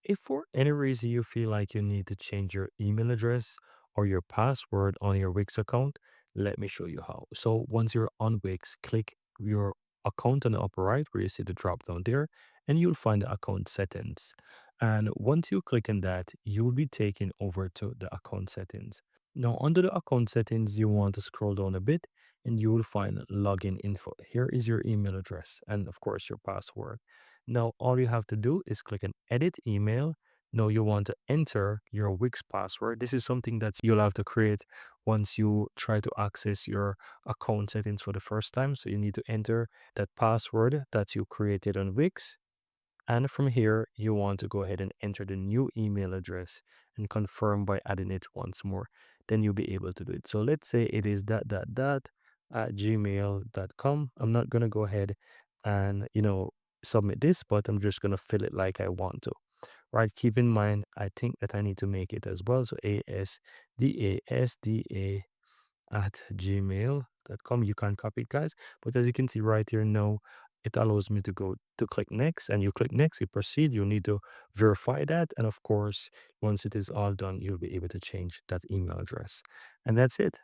if for any reason you feel like you need to change your email address or your password on your Wix account, let me show you how. So once you're on Wix, click your account on the upper right where you see the drop down there, and you'll find the account settings. And once you click on that, you will be taken over to the account settings. Now, under the account settings, you want to scroll down a bit and you will find login info. Here is your email address and, of course, your password. Now, all you have to do is click on edit email. Now, you want to enter your Wix password. This is something that you'll have to create once you try to access your account settings for the first time. So, you need to enter that password that you created on Wix. And from here, you want to go ahead and enter the new email address and confirm by adding it once more. Then you'll be able to do it. So let's say it is dot at gmail.com. I'm not going to go ahead and, submit this, but I'm just going to fill it like I want to. Right. Keep in mind, I think that I need to make it as well. So asdasda@gmail.com. You can copy it, guys. But as you can see right here now, it allows me to go to click next, and you click next, you proceed. You need to verify that. And of course, once it is all done, you'll be able to change that email address. And that's it.